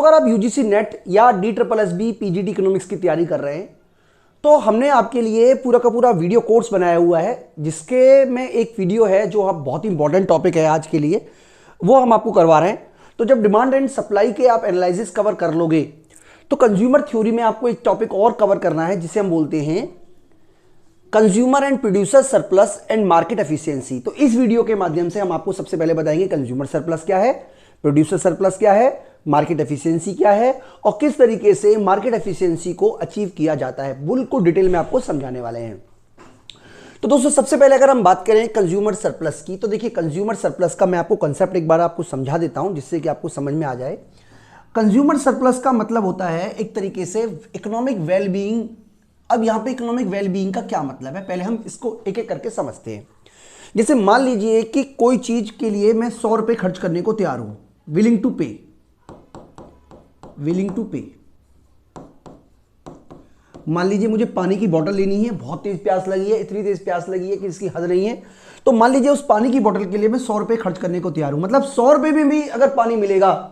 अगर आप UGC net या DSSB पीजीटी इकोनॉमिक्स की तैयारी कर रहे हैं तो हमने आपके लिए पूरा का पूरा वीडियो कोर्स बनाया हुआ है, जिसके में एक वीडियो है जो आप बहुत इंपॉर्टेंट टॉपिक है आज के लिए, वो हम आपको करवा रहे हैं। तो जब डिमांड एंड सप्लाई के आप एनालिसिस कवर कर लोगे तो कंज्यूमर थ्योरी में आपको एक टॉपिक और कवर करना है जिसे हम बोलते हैं consumer and producer surplus and market efficiency. तो इस वीडियो के माध्यम से हम आपको सबसे पहले बताएंगे कंज्यूमर सरप्लस क्या है, प्रोड्यूसर सरप्लस क्या है, मार्केट एफिशिएंसी क्या है और किस तरीके से मार्केट एफिशिएंसी को अचीव किया जाता है, बिल्कुल डिटेल में आपको समझाने वाले हैं। तो दोस्तों सबसे पहले अगर हम बात करें कंज्यूमर सरप्लस की, तो देखिए कंज्यूमर सरप्लस का मैं आपको कंसेप्ट एक बार आपको समझा देता हूं जिससे कि आपको समझ में आ जाए। कंज्यूमर सरप्लस का मतलब होता है एक तरीके से इकोनॉमिक वेलबीइंग। अब यहां पे इकोनॉमिक वेलबीइंग का क्या मतलब है, पहले हम इसको एक एक करके समझते हैं। जैसे मान लीजिए कि कोई चीज के लिए मैं 100 रुपए खर्च करने को तैयार हूं, विलिंग टू पे। मान लीजिए मुझे पानी की बोतल लेनी है, बहुत तेज प्यास लगी है, इतनी तेज प्यास लगी है कि इसकी हद नहीं है। तो मान लीजिए उस पानी की बोतल के लिए मैं 100 रुपए खर्च करने को तैयार हूं, मतलब 100 रुपए में भी अगर पानी मिलेगा।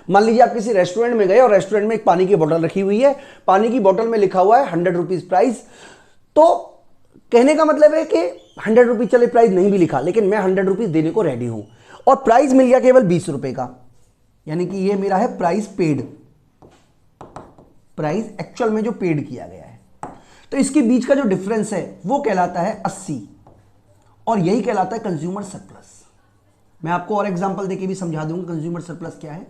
मान लीजिए आप किसी रेस्टोरेंट में गए और रेस्टोरेंट में एक पानी की बोतल रखी हुई है, पानी की बोतल में लिखा हुआ है 100 रुपीज प्राइस। तो कहने का मतलब है कि 100 रुपीज चले प्राइस नहीं भी लिखा, लेकिन मैं 100 रुपीज देने को रेडी हूं और प्राइस मिल गया केवल 20 रुपए का, यानी कि ये मेरा है प्राइस पेड, प्राइस एक्चुअल में जो पेड किया गया है। तो इसके बीच का जो डिफरेंस है वो कहलाता है 80 और यही कहलाता है कंज्यूमर सरप्लस। मैं आपको और एग्जांपल देके भी समझा दूंगा कंज्यूमर सरप्लस क्या है।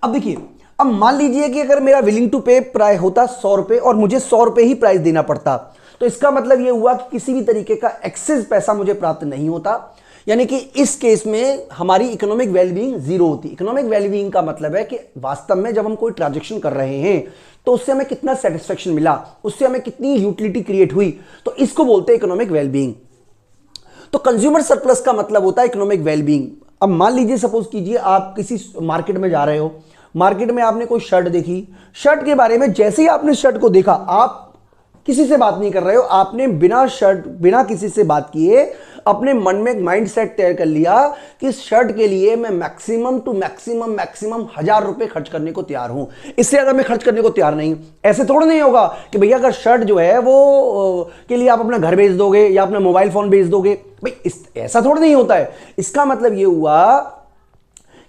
अब देखिए, अब मान लीजिए कि अगर मेरा विलिंग टू पे प्राइस होता 100 रुपए और मुझे 100 रुपए ही प्राइस देना पड़ता, तो इसका मतलब यह हुआ कि किसी भी तरीके का एक्सेस पैसा मुझे प्राप्त नहीं होता, यानी कि इस केस में हमारी इकोनॉमिक वेलबीइंग जीरो होती। इकोनॉमिक वेलबीइंग का मतलब है कि वास्तव में जब हम कोई ट्रांजैक्शन कर रहे हैं तो उससे हमें कितना सेटिस्फेक्शन मिला, उससे हमें कितनी यूटिलिटी क्रिएट हुई, तो इसको बोलते हैं इकोनॉमिक वेलबीइंग। तो कंज्यूमर सरप्लस का मतलब होता है इकोनॉमिक वेलबीइंग। अब मान लीजिए सपोज कीजिए आप किसी मार्केट में जा रहे हो, मार्केट में आपने कोई शर्ट देखी, शर्ट के बारे में जैसे ही आपने शर्ट को देखा, आप किसी से बात नहीं कर रहे हो, आपने बिना किसी से बात किए अपने मन में एक माइंड सेट तय कर लिया कि इस शर्ट के लिए मैं मैक्सिमम 1000 रुपए खर्च करने को तैयार हूं, इससे ज्यादा मैं खर्च करने को तैयार नहीं। ऐसे थोड़ा नहीं होगा कि भैया अगर शर्ट जो है वो के लिए आप अपना घर बेच दोगे या अपना मोबाइल फोन बेच दोगे, भाई ऐसा थोड़ा नहीं होता है। इसका मतलब ये हुआ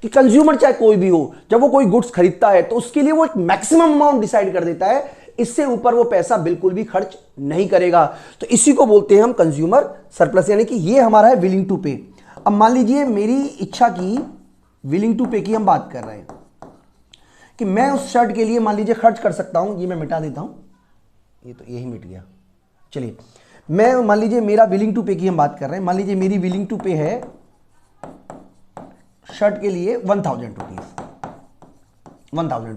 कि कंज्यूमर चाहे कोई भी हो, जब वो कोई गुड्स खरीदता है तो उसके लिए वो एक मैक्सिमम अमाउंट डिसाइड कर देता है, इससे ऊपर वो पैसा बिल्कुल भी खर्च नहीं करेगा। तो इसी को बोलते हैं हम कंज्यूमर सरप्लस, यानी कि ये हमारा है विलिंग टू पे। अब मान लीजिए मेरी इच्छा की विलिंग टू पे की हम बात कर रहे हैं कि मैं उस शर्ट के लिए मान लीजिए खर्च कर सकता हूं, ये मैं मिटा देता हूं, ये तो यही मिट गया। चलिए, मैं मान लीजिए मेरा विलिंग टू पे की हम बात कर रहे हैं, मान लीजिए मेरी विलिंग टू पे है शर्ट के लिए 1000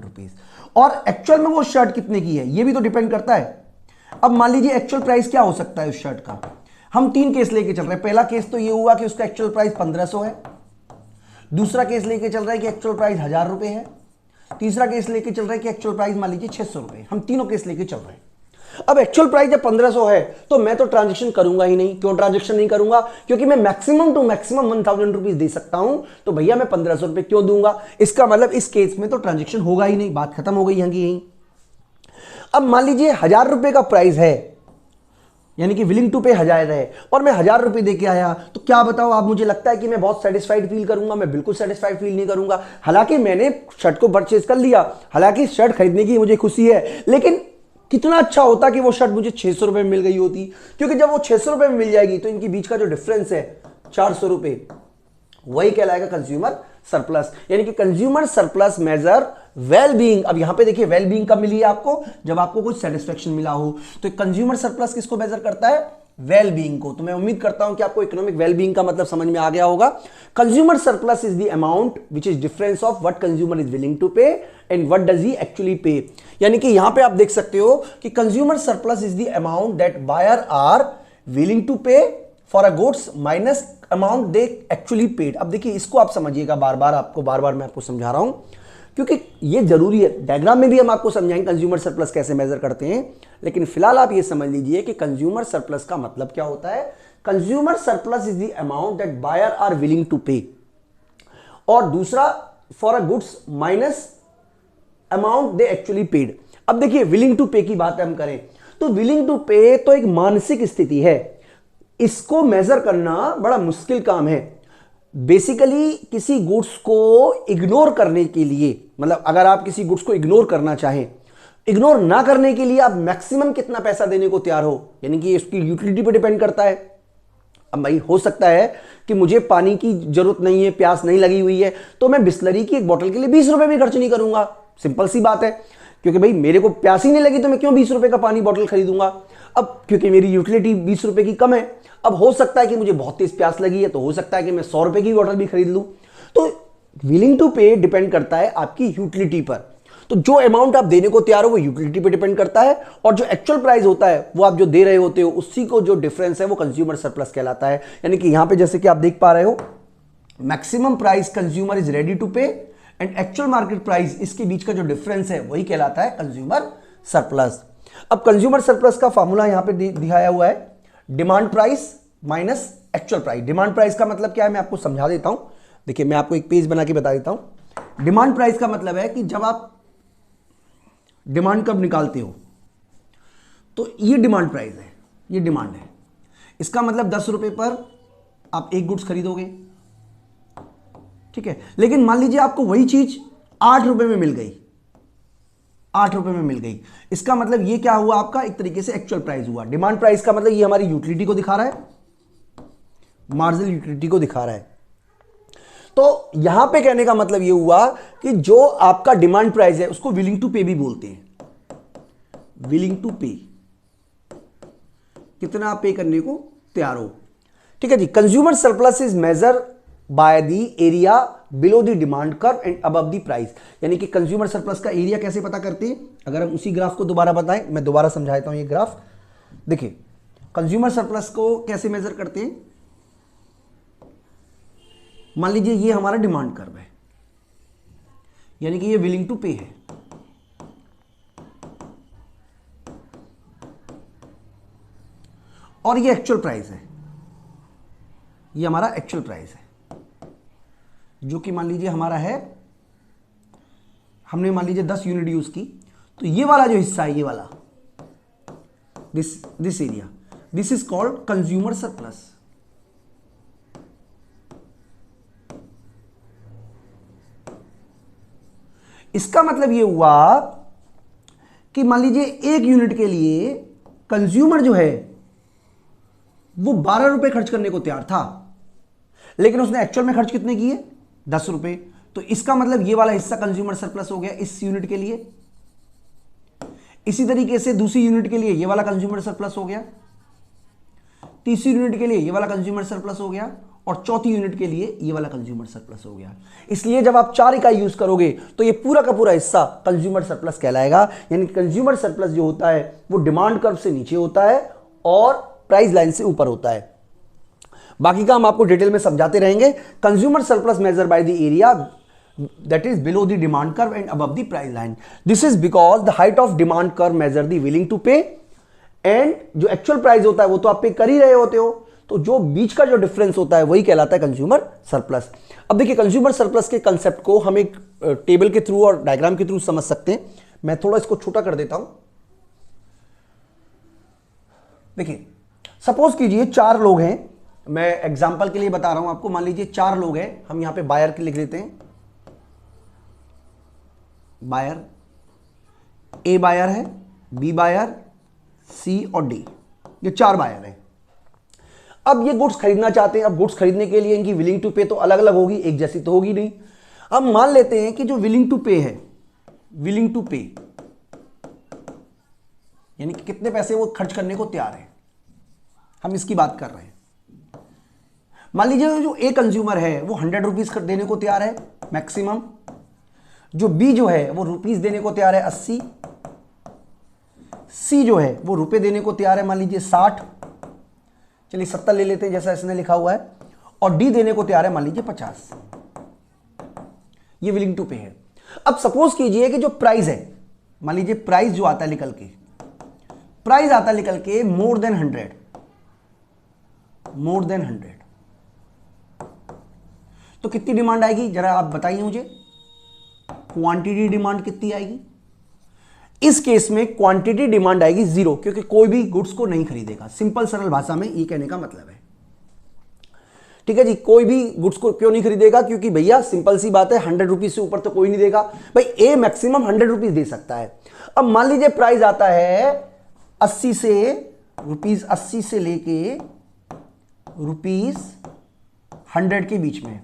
रुपीज, और एक्चुअल में वो शर्ट कितने की है ये भी तो डिपेंड करता है। अब मान लीजिए एक्चुअल प्राइस क्या हो सकता है उस शर्ट का, हम 3 केस लेके चल रहे हैं। पहला केस तो ये हुआ कि उसका एक्चुअल प्राइस 1500 है, दूसरा केस लेके चल रहा है कि एक्चुअल प्राइस 1000 रुपए है, तीसरा केस लेके चल रहा है कि एक्चुअल प्राइस मान लीजिए 600 रुपए। हम तीनों केस लेके चल रहे हैं। अब एक्चुअल प्राइस जब 1500 है तो मैं तो ट्रांजैक्शन करूंगा ही नहीं। क्यों ट्रांजैक्शन नहीं करूंगा? क्योंकि मैं मैक्सिमम 1000 रुपीज दे सकता हूं, तो भैया मैं 1500 रुपए क्यों दूंगा? इसका मतलब इस केस में तो ट्रांजैक्शन होगा ही नहीं, बात खत्म हो गई यहीं की यहीं। अब मान लीजिए 1000 रुपए का प्राइस है, यानी कि विलिंग टू पे 1000 है और मैं 1000 रुपए देके आया, तो क्या बताओ आप, मुझे लगता है कि मैं बहुत सेटिस्फाइड फील करूंगा? मैं बिल्कुल सेटिस्फाइड फील नहीं करूंगा। हालांकि मैंने शर्ट को परचेज कर लिया, हालांकि शर्ट खरीदने की मुझे खुशी है, लेकिन कितना अच्छा होता कि वो शर्ट मुझे 600 रुपए में मिल गई होती, क्योंकि जब वो 600 रुपए में मिल जाएगी तो इनके बीच का जो डिफरेंस है 400 रुपए, वही कहलाएगा कंज्यूमर सरप्लस। यानी कि कंज्यूमर सरप्लस मेजर वेलबीइंग। अब यहां पे देखिए वेलबीइंग कब मिली है आपको? जब आपको कुछ सेटिस्फेक्शन मिला हो। तो कंज्यूमर सरप्लस किसको मेजर करता है? वेलबीइंग को। तो मैं उम्मीद करता हूं कि आपको इकोनॉमिक वेलबीइंग का मतलब समझ में आ गया होगा। Consumer surplus is the amount which is difference of what consumer is willing to pay and what does he actually pay. यानी कि यहां पे आप देख सकते हो कि consumer surplus is the amount that buyer are willing to pay for a goods minus amount they actually paid. अब देखिए इसको आप समझिएगा, बार बार मैं आपको समझा रहा हूं क्योंकि ये जरूरी है। डायग्राम में भी हम आपको समझाएंगे कंज्यूमर सरप्लस कैसे मेजर करते हैं, लेकिन फिलहाल आप ये समझ लीजिए कि कंज्यूमर सरप्लस का मतलब क्या होता है। Consumer surplus is the amount that buyer are willing to pay, और दूसरा for a goods minus amount they actually paid. अब देखिए विलिंग टू पे की बात हम करें तो विलिंग टू पे तो एक मानसिक स्थिति है, इसको मेजर करना बड़ा मुश्किल काम है। बेसिकली किसी गुड्स को इग्नोर करने के लिए, मतलब अगर आप किसी गुड्स को इग्नोर करना चाहें, इग्नोर ना करने के लिए आप मैक्सिमम कितना पैसा देने को तैयार हो, यानी कि इसकी यूटिलिटी पे डिपेंड करता है। अब भाई हो सकता है कि मुझे पानी की जरूरत नहीं है, प्यास नहीं लगी हुई है, तो मैं बिस्लरी की एक बोतल के लिए 20 रुपए भी खर्च नहीं करूंगा। सिंपल सी बात है, क्योंकि भाई मेरे को प्यास ही नहीं लगी तो मैं क्यों 20 रुपए का पानी बोतल खरीदूंगा। अब क्योंकि मेरी यूटिलिटी 20 रुपए की कम है, अब हो सकता है कि मुझे बहुत तेज प्यास लगी है, तो हो सकता है कि मैं 100 रुपए की बोतल भी खरीद लूं। तो विलिंग टू पे डिपेंड करता है आपकी यूटिलिटी पर। तो जो अमाउंट आप देने को तैयार हो वो यूटिलिटी पे डिपेंड करता है, और जो एक्चुअल प्राइस होता है वो आप जो दे रहे होते हो उसी को जो डिफरेंस है वो कंज्यूमर सरप्लस कहलाता है। यानी कि यहां पे जैसे कि आप देख पा रहे हो, maximum price consumer is ready to pay and actual market price, इसके बीच का जो डिफरेंस है वही कहलाता है कंज्यूमर सरप्लस। अब कंज्यूमर सरप्लस का फॉर्मूला यहां पे दिखाया हुआ है, demand price minus actual price. Demand price का मतलब क्या है मैं आपको समझा देता हूं। देखिए मैं आपको एक पेज बना के बता देता हूं। डिमांड प्राइस का मतलब है कि जब आप डिमांड कब निकालते हो, तो ये डिमांड प्राइस है, ये डिमांड है। इसका मतलब 10 रुपए पर आप एक गुड्स खरीदोगे, ठीक है। लेकिन मान लीजिए आपको वही चीज 8 रुपए में मिल गई, 8 रुपए में मिल गई, इसका मतलब ये क्या हुआ आपका, एक तरीके से एक्चुअल प्राइस हुआ। डिमांड प्राइस का मतलब ये हमारी यूटिलिटी को दिखा रहा है, मार्जिनल यूटिलिटी को दिखा रहा है। तो यहां पे कहने का मतलब ये हुआ कि जो आपका डिमांड प्राइस है उसको विलिंग टू पे भी बोलते हैं। विलिंग टू पे, कितना पे करने को तैयार हो, ठीक है जी। Consumer surplus is measure by the area below the demand curve and above the price. यानी कि कंज्यूमर सरप्लस का एरिया कैसे पता करते हैं, अगर हम उसी ग्राफ को दोबारा बताएं, मैं दोबारा समझाता हूं ये ग्राफ। देखिए कंज्यूमर सरप्लस को कैसे मेजर करते हैं, मान लीजिए ये हमारा डिमांड कर्व है, यानी कि ये विलिंग टू पे है, और ये एक्चुअल प्राइस है, ये हमारा एक्चुअल प्राइस है, जो कि मान लीजिए हमारा है, हमने मान लीजिए 10 यूनिट यूज की, तो ये वाला जो हिस्सा है, ये वाला this area, this is called consumer surplus. इसका मतलब ये हुआ कि मान लीजिए एक यूनिट के लिए कंज्यूमर जो है वो 12 रुपए खर्च करने को तैयार था, लेकिन उसने एक्चुअल में खर्च कितने किए, 10 रुपए। तो इसका मतलब ये वाला हिस्सा कंज्यूमर सरप्लस हो गया इस यूनिट के लिए। इसी तरीके से दूसरी यूनिट के लिए ये वाला कंज्यूमर सरप्लस हो गया, तीसरी यूनिट के लिए ये वाला कंज्यूमर सरप्लस हो गया, और चौथी यूनिट के लिए ये वाला कंज्यूमर सरप्लस हो गया। इसलिए जब आप 4 इकाई यूज करोगे तो ये पूरा का पूरा हिस्सा कंज्यूमर सरप्लस कहलाएगा। यानी कंज्यूमर सरप्लस जो होता है वो डिमांड कर्व से नीचे होता है और प्राइस लाइन से ऊपर होता है। बाकी का हम आपको डिटेल में समझाते रहेंगे। Consumer surplus major by the area that is below the demand curve and above the price line. This is because the height of demand curve measure the willing to pay and जो actual price होता है वो तो आप पे कर ही रहे होते हो, तो जो बीच का जो डिफरेंस होता है वही कहलाता है कंज्यूमर सरप्लस। अब देखिए कंज्यूमर सरप्लस के कंसेप्ट को हम एक टेबल के थ्रू और डायग्राम के थ्रू समझ सकते हैं। मैं थोड़ा इसको छोटा कर देता हूं। देखिए सपोज कीजिए 4 लोग हैं, मैं एग्जांपल के लिए बता रहा हूं आपको। मान लीजिए 4 लोग हैं, हम यहां पे बायर के लिख देते हैं, बायर, ए बायर है, बी बायर, सी और डी, ये 4 बायर हैं। अब ये गुड्स खरीदना चाहते हैं। अब गुड्स खरीदने के लिए इनकी विलिंग टू पे तो अलग अलग होगी, एक जैसी तो होगी नहीं। अब मान लेते हैं कि जो विलिंग टू पे है, विलिंग टू पे यानी कि कितने पैसे वो खर्च करने को तैयार है, हम इसकी बात कर रहे हैं। मान लीजिए जो ए कंज्यूमर है वो 100 रुपीज देने को तैयार है मैक्सिमम, जो बी जो है वो रुपीस देने को तैयार है 80, सी जो है वो रुपए देने को तैयार है मान लीजिए 60, चलिए 70 ले लेते हैं जैसा इसने लिखा हुआ है, और डी देने को तैयार है मान लीजिए 50। ये विलिंग टू पे है। अब सपोज कीजिए कि जो प्राइस है, मान लीजिए प्राइस जो आता है निकल के, प्राइस आता है निकल के मोर देन 100, तो कितनी डिमांड आएगी जरा आप बताइए मुझे। क्वांटिटी डिमांड कितनी आएगी? इस केस में क्वांटिटी डिमांड आएगी 0, क्योंकि कोई भी गुड्स को नहीं खरीदेगा। सिंपल सरल भाषा में ये कहने का मतलब है। ठीक है जी, कोई भी गुड्स को क्यों नहीं खरीदेगा? क्योंकि भैया सिंपल सी बात है, 100 रुपीज से ऊपर तो कोई नहीं देगा भाई। ए मैक्सिमम 100 रुपीज दे सकता है। अब मान लीजिए प्राइस आता है 80 से लेके रुपीज 100 के बीच में।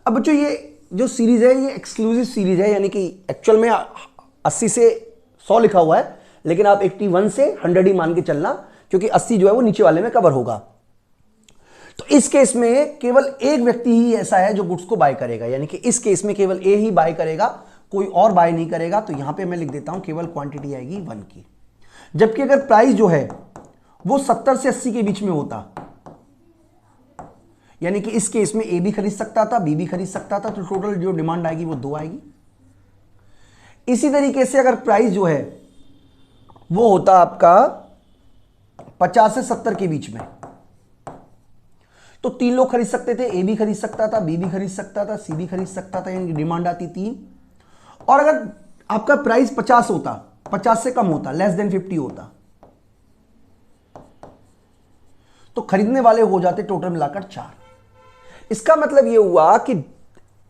अब बच्चों ये जो सीरीज है ये एक्सक्लूसिव सीरीज है, यानी कि एक्चुअल में 80 से 100 लिखा हुआ है, लेकिन आप 81 से 100 ही मान के चलना, क्योंकि 80 जो है वो नीचे वाले में कवर होगा। तो इस केस में केवल एक व्यक्ति ही ऐसा है जो गुड्स को बाय करेगा, यानी कि इस केस में केवल ए ही बाय करेगा, कोई और बाय नहीं करेगा। तो यहां पे मैं लिख देता हूं केवल क्वांटिटी आएगी 1 की। जबकि अगर प्राइस जो है वो 70 से 80 के बीच में होता, यानी कि इस केस में ए भी खरीद सकता था, बी भी खरीद सकता था, तो टोटल जो डिमांड आएगी वो 2 आएगी। इसी तरीके से अगर प्राइस जो है वो होता आपका 50 से 70 के बीच में, तो 3 लोग खरीद सकते थे, ए भी खरीद सकता था, बी भी खरीद सकता था, सी भी खरीद सकता था, यानी डिमांड आती 3। और अगर आपका प्राइस 50 होता, 50 से कम होता, लेस देन 50 होता, तो खरीदने वाले हो जाते टोटल मिलाकर 4। इसका मतलब यह हुआ कि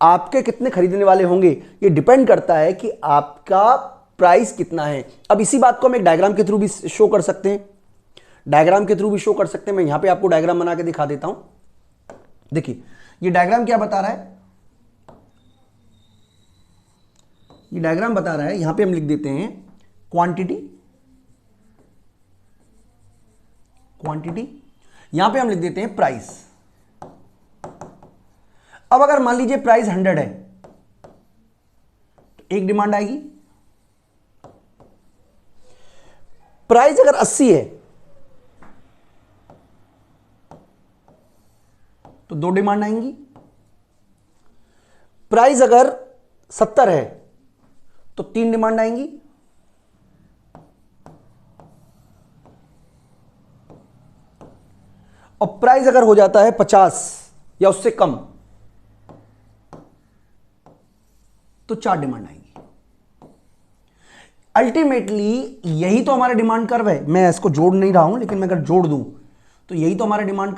आपके कितने खरीदने वाले होंगे ये डिपेंड करता है कि आपका प्राइस कितना है। अब इसी बात को हम एक डायग्राम के थ्रू भी शो कर सकते हैं, मैं यहां पे आपको डायग्राम बना के दिखा देता हूं। देखिए ये डायग्राम क्या बता रहा है, ये डायग्राम बता रहा है, यहां पे हम लिख देते हैं क्वांटिटी, यहां पे हम लिख देते हैं प्राइस। अब अगर मान लीजिए प्राइस 100 है तो एक डिमांड आएगी, प्राइस अगर 80 है तो 2 डिमांड आएंगी, प्राइस अगर 70 है तो 3 डिमांड आएंगी, और प्राइस अगर हो जाता है 50 या उससे कम तो 4 डिमांड आएंगी। अल्टीमेटली यही तो हमारा डिमांड कर्व है। मैं इसको जोड़ नहीं रहा हूं, लेकिन मैं अगर जोड़ दूं तो यही तो हमारा डिमांड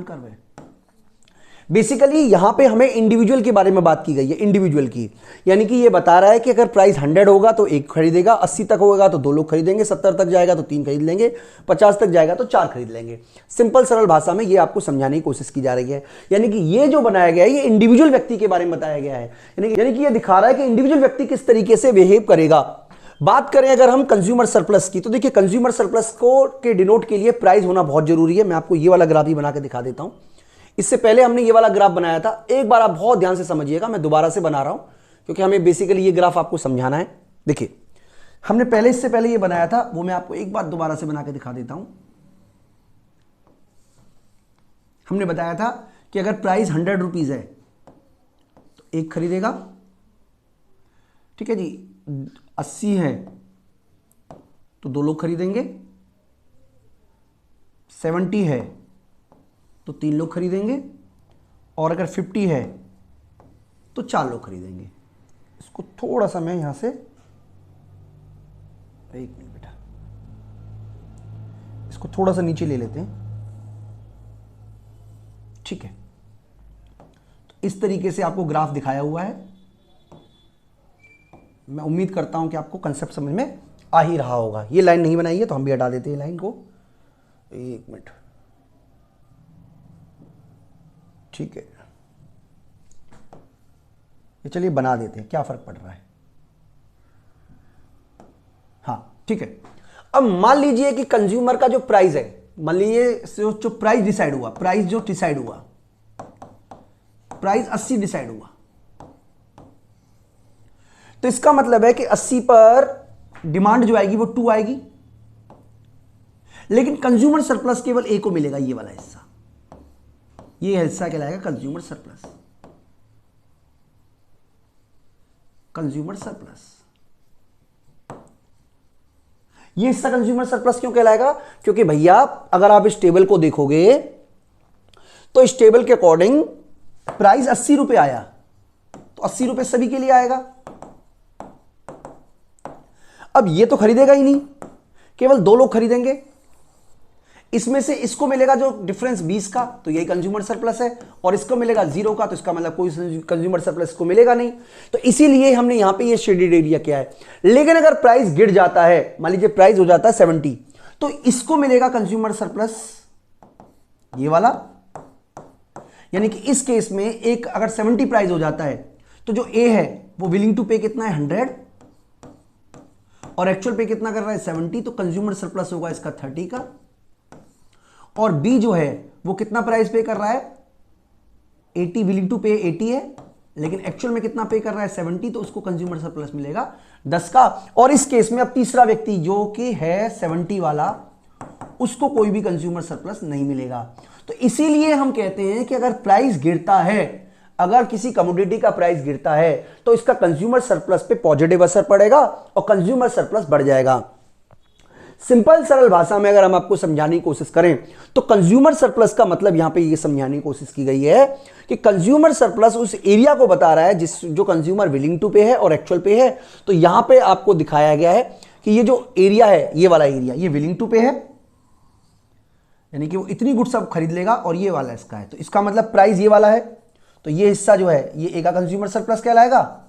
कर्व है, बेसिकली यहां पे हमें इंडिविजुअल के बारे में बात की गई है, इंडिविजुअल की, यानी कि ये बता रहा है कि अगर प्राइस 100 होगा तो एक खरीदेगा, 80 तक होगा तो 2 लोग खरीदेंगे, 70 तक जाएगा तो 3 खरीद लेंगे, 50 तक जाएगा तो 4 खरीद लेंगे। सिंपल सरल भाषा में ये आपको समझाने की कोशिश की जा रही है, यानी कि ये जो बनाया गया है ये इंडिविजुअल व्यक्ति के बारे में बताया गया है, यानी कि ये दिखा रहा है कि इंडिविजुअल व्यक्ति किस तरीके से बिहेव करेगा। बात करें अगर हम कंज्यूमर सरप्लस की, तो देखिए कंज्यूमर सरप्लस को के डिनोट के लिए प्राइस होना बहुत जरूरी है। मैं आपको ये वाला ग्राफ ही बना के दिखा देता हूं। इससे पहले हमने ये वाला ग्राफ बनाया था, एक बार आप बहुत ध्यान से समझिएगा, मैं दोबारा से बना रहा हूं क्योंकि हमें बेसिकली ये ग्राफ आपको समझाना है। देखिए हमने पहले, इससे पहले ये बनाया था, वो मैं आपको एक बार दोबारा से बना के दिखा देता हूं। हमने बताया था कि अगर प्राइस 100 रुपीज है तो एक खरीदेगा, ठीक है जी, 80 है तो 2 लोग खरीदेंगे, 70 है तो 3 लोग खरीदेंगे, और अगर 50 है तो 4 लोग खरीदेंगे। इसको थोड़ा सा मैं यहां से, एक मिनट बेटा, इसको थोड़ा सा नीचे ले लेते हैं, ठीक है। तो इस तरीके से आपको ग्राफ दिखाया हुआ है। मैं उम्मीद करता हूं कि आपको कंसेप्ट समझ में आ ही रहा होगा। ये लाइन नहीं बनाई है तो हम भी हटा देते हैं लाइन को, एक मिनट, ठीक है। ये चलिए बना देते हैं, क्या फर्क पड़ रहा है। हाँ ठीक है। अब मान लीजिए कि कंज्यूमर का जो प्राइस है, मान लीजिए जो प्राइस डिसाइड हुआ, प्राइस 80 डिसाइड हुआ, तो इसका मतलब है कि 80 पर डिमांड जो आएगी वो 2 आएगी, लेकिन कंज्यूमर सरप्लस केवल ए को मिलेगा, ये वाला हिस्सा, ये हिस्सा कहलाएगा कंज्यूमर सरप्लस। ये हिस्सा कंज्यूमर सरप्लस क्यों कहलाएगा? क्योंकि भैया अगर आप इस टेबल को देखोगे तो इस टेबल के अकॉर्डिंग प्राइस 80 रुपए आया तो 80 रुपए सभी के लिए आएगा। अब ये तो खरीदेगा ही नहीं, केवल 2 लोग खरीदेंगे। इसमें से इसको मिलेगा जो डिफरेंस 20 का, तो यही कंज्यूमर सरप्लस है, और इसको मिलेगा 0 का, तो इसका मतलब कोई कंज्यूमर सरप्लस को मिलेगा नहीं। तो इसीलिए हमने यहां पे ये शेडेड एरिया किया है। लेकिन अगर प्राइस गिर जाता है, मान लीजिए प्राइस हो जाता है 70, तो इसको मिलेगा कंज्यूमर सरप्लस ये वाला। यानी कि इस केस में एक अगर 70 प्राइस हो जाता है तो जो ए है वो विलिंग टू पे कितना है 100, और एक्चुअल पे कितना कर रहा है 70, तो कंज्यूमर सरप्लस होगा इसका 30 का। और बी जो है वो कितना प्राइस पे कर रहा है 80, विलिंग टू पे 80 है, लेकिन एक्चुअल में कितना पे कर रहा है 70, तो उसको कंज्यूमर सरप्लस मिलेगा 10 का। और इस केस में अब तीसरा व्यक्ति जो कि है 70 वाला, उसको कोई भी कंज्यूमर सरप्लस नहीं मिलेगा। तो इसीलिए हम कहते हैं कि अगर प्राइस गिरता है, अगर किसी कमोडिटी का प्राइस गिरता है, तो इसका कंज्यूमर सरप्लस पे पॉजिटिव असर पड़ेगा और कंज्यूमर सरप्लस बढ़ जाएगा। सिंपल सरल भाषा में अगर हम आपको समझाने की कोशिश करें तो कंज्यूमर सरप्लस का मतलब यहां पे ये समझाने की कोशिश की गई है कि कंज्यूमर सरप्लस उस एरिया को बता रहा है जो कंज्यूमर विलिंग टू पे है और एक्चुअल पे है। तो यहां पे आपको दिखाया गया है कि ये जो एरिया है, ये वाला एरिया, ये विलिंग टू पे है, यानी कि वो इतनी गुड्स सब खरीद लेगा, और ये वाला इसका है, तो इसका मतलब प्राइस ये वाला है, तो ये हिस्सा जो है ये ए का कंज्यूमर सरप्लस कहलाएगा,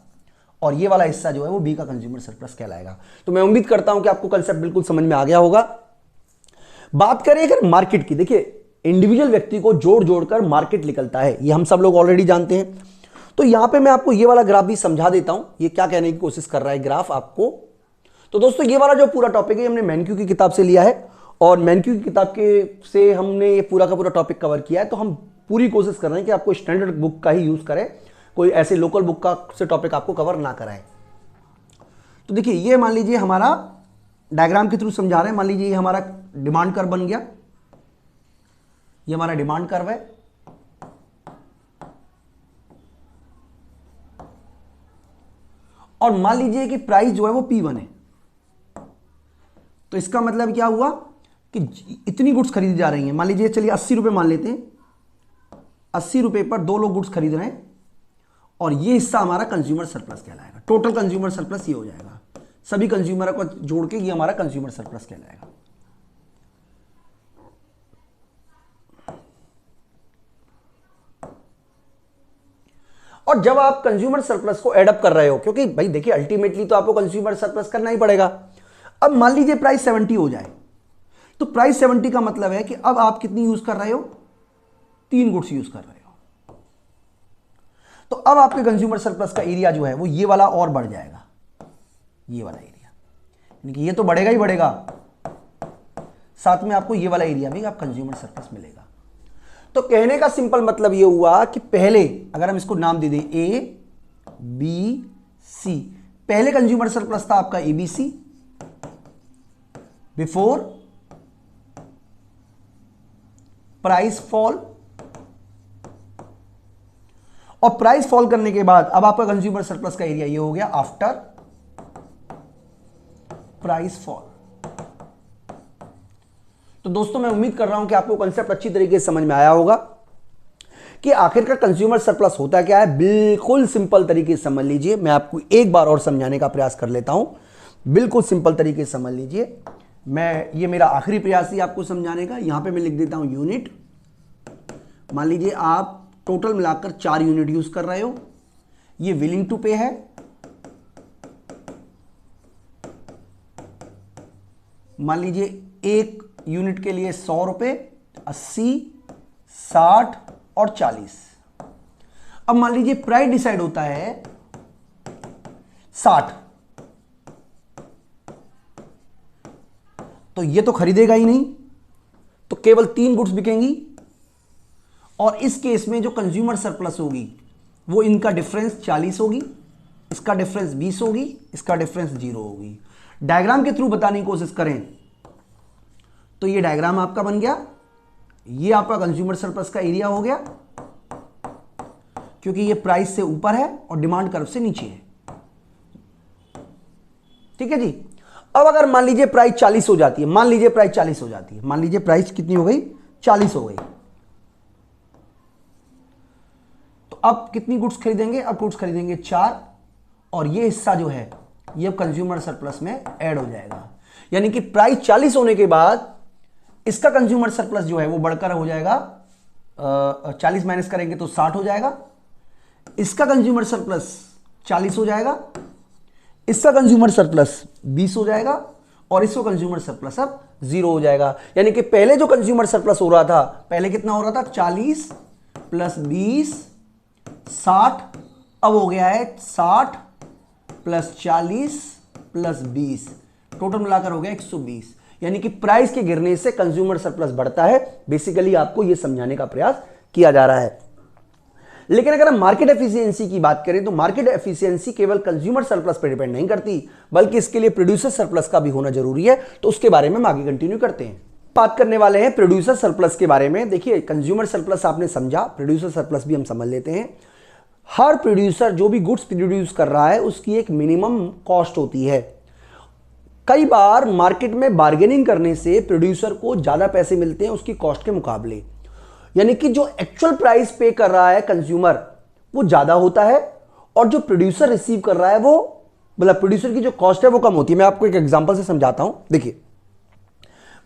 और ये वाला हिस्सा जो है वो बी का कंज्यूमर सरप्लस कहलाएगा। तो मैं उम्मीद करता हूं कि आपको कांसेप्ट बिल्कुल समझ में आ गया होगा। बात करें अगर मार्केट की, देखिए इंडिविजुअल व्यक्ति को जोड़ जोड़कर मार्केट निकलता है, ये हम सब लोग ऑलरेडी जानते हैं। तो यहां पे मैं आपको ये वाला ग्राफ भी समझा देता हूं, ये क्या कहने की कोशिश कर रहा है ग्राफ आपको। तो दोस्तों ये वाला जो पूरा टॉपिक है हमने मैनक्यू की किताब से लिया है, और मैनक्यू की किताब के से हमने ये पूरा का पूरा टॉपिक कवर किया है। तो हम पूरी कोशिश कर रहे हैं कि आपको स्टैंडर्ड बुक का ही यूज करें, कोई ऐसे लोकल बुक का से टॉपिक आपको कवर ना कराए। तो देखिए ये मान लीजिए हमारा डायग्राम के थ्रू समझा रहे हैं। मान लीजिए ये हमारा डिमांड कर्व बन गया, ये हमारा डिमांड कर्व है, और मान लीजिए कि प्राइस जो है वो P1 है। तो इसका मतलब क्या हुआ कि इतनी गुड्स खरीदी जा रही हैं। मान लीजिए चलिए 80 रुपए मान लेते हैं, 80 रुपए पर 2 लोग गुड्स खरीद रहे हैं, और ये हिस्सा हमारा कंज्यूमर सरप्लस कहलाएगा। टोटल कंज्यूमर सरप्लस ये हो जाएगा, सभी कंज्यूमर को जोड़ के ये हमारा कंज्यूमर सरप्लस कहलाएगा। और जब आप कंज्यूमर सरप्लस को एड अप कर रहे हो, क्योंकि भाई देखिए अल्टीमेटली तो आपको कंज्यूमर सरप्लस करना ही पड़ेगा। अब मान लीजिए प्राइस 70 हो जाए, तो प्राइस 70 का मतलब है कि अब आप कितनी यूज कर रहे हो, 3 गुड्स यूज कर रहे हो। तो अब आपके कंज्यूमर सरप्लस का एरिया जो है वो ये वाला और बढ़ जाएगा, ये वाला एरिया, यानी कि ये तो बढ़ेगा ही बढ़ेगा, साथ में आपको ये वाला एरिया भी आप कंज्यूमर सरप्लस मिलेगा। तो कहने का सिंपल मतलब ये हुआ कि पहले अगर हम इसको नाम दे दें ए बी सी, पहले कंज्यूमर सरप्लस था आपका एबीसी बिफोर प्राइस फॉल, और प्राइस फॉल करने के बाद अब आपका कंज्यूमर सरप्लस का एरिया ये हो गया आफ्टर प्राइस फॉल। तो दोस्तों मैं उम्मीद कर रहा हूं कि आपको कांसेप्ट अच्छी तरीके से समझ में आया होगा कि आखिरकार कंज्यूमर सरप्लस होता क्या है। बिल्कुल सिंपल तरीके से समझ लीजिए, मैं आपको एक बार और समझाने का प्रयास कर लेता हूं, बिल्कुल सिंपल तरीके से समझ लीजिए। ये मेरा आखिरी प्रयास ही आपको समझाने का। यहां पे मैं लिख देता हूं यूनिट। मान लीजिए आप टोटल मिलाकर 4 यूनिट यूज कर रहे हो, ये विलिंग टू पे है, मान लीजिए एक यूनिट के लिए 100 रुपए, 80, 60 और 40। अब मान लीजिए प्राइस डिसाइड होता है 60, तो ये तो खरीदेगा ही नहीं, तो केवल 3 गुड्स बिकेंगी, और इस केस में जो कंज्यूमर सरप्लस होगी वो इनका डिफरेंस 40 होगी, इसका डिफरेंस 20 होगी, इसका डिफरेंस 0 होगी। डायग्राम के थ्रू बताने की कोशिश करें तो ये डायग्राम आपका बन गया, ये आपका कंज्यूमर सरप्लस का एरिया हो गया, क्योंकि ये प्राइस से ऊपर है और डिमांड कर्व से नीचे है। ठीक है जी। अब अगर मान लीजिए प्राइस 40 हो जाती है, मान लीजिए प्राइस 40 हो जाती है, मान लीजिए प्राइस कितनी हो गई, 40 हो गई, तो अब कितनी गुड्स खरीदेंगे, अब गुड्स खरीदेंगे 4, और ये हिस्सा जो है ये कंज्यूमर सरप्लस में ऐड हो जाएगा। यानी कि प्राइस 40 होने के बाद इसका कंज्यूमर सरप्लस जो है वो बढ़कर हो जाएगा 40 माइनस करेंगे तो 60 हो जाएगा, इसका कंज्यूमर सरप्लस 40 हो जाएगा, इसका कंज्यूमर सरप्लस 20 हो जाएगा, और इसको कंज्यूमर सरप्लस अब 0 हो जाएगा। यानी कि पहले जो कंज्यूमर सरप्लस हो रहा था, पहले कितना हो रहा था 40 प्लस 20 60, अब हो गया है 60 प्लस 40 प्लस 20, टोटल मिलाकर हो गया 120। यानी कि प्राइस के गिरने से कंज्यूमर सरप्लस बढ़ता है। बेसिकली आपको यह समझाने का प्रयास किया जा रहा है। लेकिन अगर हम मार्केट एफिशिएंसी की बात करें तो मार्केट एफिशिएंसी केवल कंज्यूमर सरप्लस पर डिपेंड नहीं करती, बल्कि इसके लिए प्रोड्यूसर सरप्लस का भी होना जरूरी है। तो उसके बारे में हम आगे कंटिन्यू करते हैं। बात करने वाले हैं प्रोड्यूसर सरप्लस के बारे में। देखिए, कंज्यूमर सरप्लस आपने समझा, प्रोड्यूसर सरप्लस भी हम समझ लेते हैं। हर प्रोड्यूसर जो भी गुड्स प्रोड्यूस कर रहा है उसकी एक मिनिमम कॉस्ट होती है। कई बार मार्केट में बार्गेनिंग करने से प्रोड्यूसर को ज्यादा पैसे मिलते हैं उसकी कॉस्ट के मुकाबले। यानी कि जो एक्चुअल प्राइस पे कर रहा है कंज्यूमर वो ज्यादा होता है, और जो प्रोड्यूसर रिसीव कर रहा है वो, मतलब प्रोड्यूसर की जो कॉस्ट है वो कम होती है। मैं आपको एक एग्जांपल से समझाता हूं। देखिए,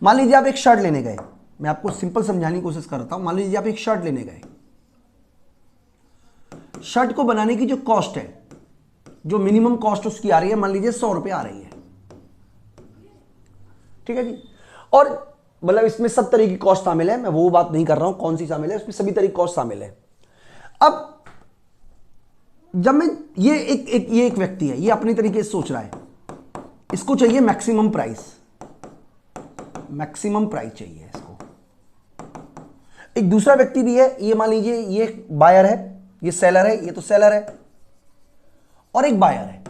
मान लीजिए आप एक शर्ट लेने गए, मैं आपको सिंपल समझाने की कोशिश करता हूं। मान लीजिए आप एक शर्ट लेने गए, शर्ट को बनाने की जो कॉस्ट है, जो मिनिमम कॉस्ट उसकी आ रही है, मान लीजिए 100 रुपए आ रही है, ठीक है जी। और मतलब इसमें सब तरह की कॉस्ट शामिल है, मैं वो बात नहीं कर रहा हूं कौन सी शामिल है, उसमें सभी तरह की कॉस्ट शामिल है। अब जब मैं ये एक व्यक्ति है, ये अपनी तरीके से सोच रहा है, इसको चाहिए मैक्सिमम प्राइस, मैक्सिमम प्राइस चाहिए इसको। एक दूसरा व्यक्ति भी है, ये मान लीजिए ये बायर है, ये सेलर है, ये तो सेलर है, और एक बायर है।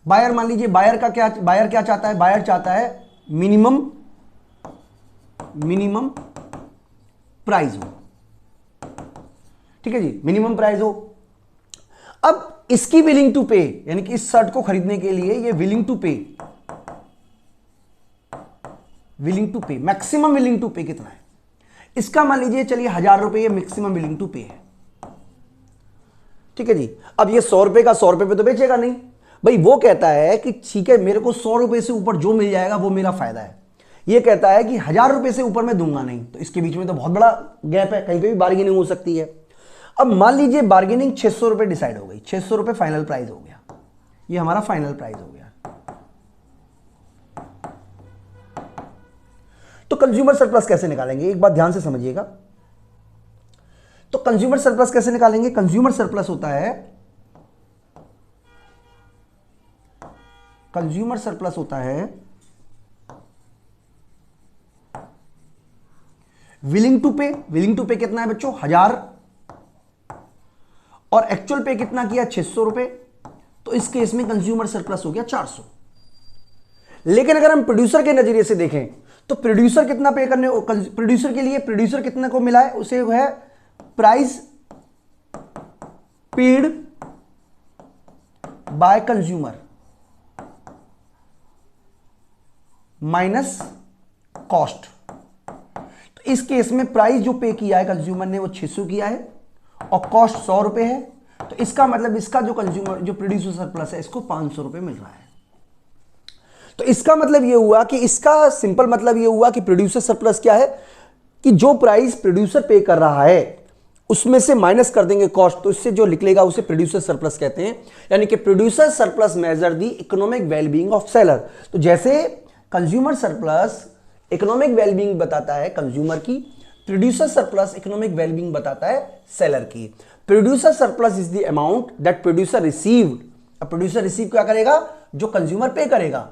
बायर मान लीजिए, बायर क्या चाहता है, बायर चाहता है मिनिमम प्राइस हो, ठीक है जी, मिनिमम प्राइस हो। अब इसकी विलिंग टू पे, यानी कि इस शर्ट को खरीदने के लिए ये विलिंग टू पे, मैक्सिमम विलिंग टू पे कितना है इसका, मान लीजिए चलिए 1000 रुपए ये मैक्सिमम विलिंग टू पे है, ठीक है जी। अब ये 100 रुपए का 100 रुपए पे तो बेचेगा नहीं भाई, वो कहता है कि ठीक है मेरे को 100 रुपए से ऊपर जो मिल जाएगा वो मेरा फायदा है। ये कहता है कि 1000 रुपए से ऊपर मैं दूंगा नहीं, तो इसके बीच में तो बहुत बड़ा गैप है, कहीं पे भी बार्गेनिंग हो सकती है। अब मान लीजिए बार्गेनिंग 600 रुपए डिसाइड हो गई, 600 रुपए फाइनल प्राइस हो गया, ये हमारा फाइनल प्राइस हो गया। तो कंज्यूमर सरप्लस कैसे निकालेंगे, एक बात ध्यान से समझिएगा। तो कंज्यूमर सरप्लस कैसे निकालेंगे, कंज्यूमर सरप्लस होता है, कंज्यूमर सरप्लस होता है विलिंग टू पे। विलिंग टू पे कितना है बच्चों 1000, और एक्चुअल पे कितना किया 600 रुपए, तो इस केस में कंज्यूमर सरप्लस हो गया 400। लेकिन अगर हम प्रोड्यूसर के नजरिए से देखें तो प्रोड्यूसर कितना पे करने, प्रोड्यूसर के लिए प्रोड्यूसर कितना को मिला है, उसे है price paid by consumer minus cost. तो इस केस में प्राइस जो पे किया है कंज्यूमर ने वो 600 किया है, और कॉस्ट 100 रुपए है। तो इसका मतलब इसका जो कंज्यूमर जो प्रोड्यूसर सरप्लस है इसको 500 रुपए मिल रहा है। तो इसका मतलब ये हुआ कि इसका सिंपल मतलब ये हुआ कि प्रोड्यूसर सरप्लस क्या है कि जो प्राइस प्रोड्यूसर पे कर रहा है उसमें से माइनस कर देंगे कॉस्ट, तो इससे जो निकलेगा उसे प्रोड्यूसर सरप्लस कहते हैं। यानी कि producer surplus measure the economic wellbeing of seller. तो जैसे कंज्यूमर सरप्लस इकोनॉमिक वेलबींग बताता है कंज्यूमर की, प्रोड्यूसर सरप्लस इकोनॉमिक वेलबींग बताता है सेलर की। Producer surplus is the amount that producer received. अब प्रोड्यूसर रिसीव क्या करेगा, जो कंज्यूमर पे करेगा,